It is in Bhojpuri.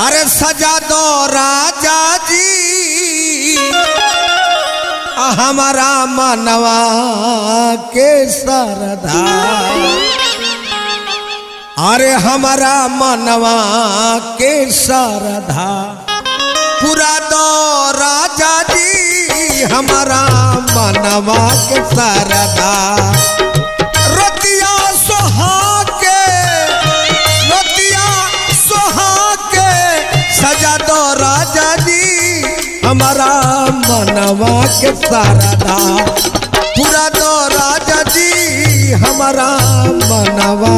अरे सजा दो राजा जी हमारा मनवा के सरधा। अरे हमारा मनवा के सरधा पूरा दो राजा जी हमारा मनवा के सरधा। रतिया सोहा के सजा दो राजा जी हमारा मनवा के सरधा पूरा दो राजा जी हमारा मनवा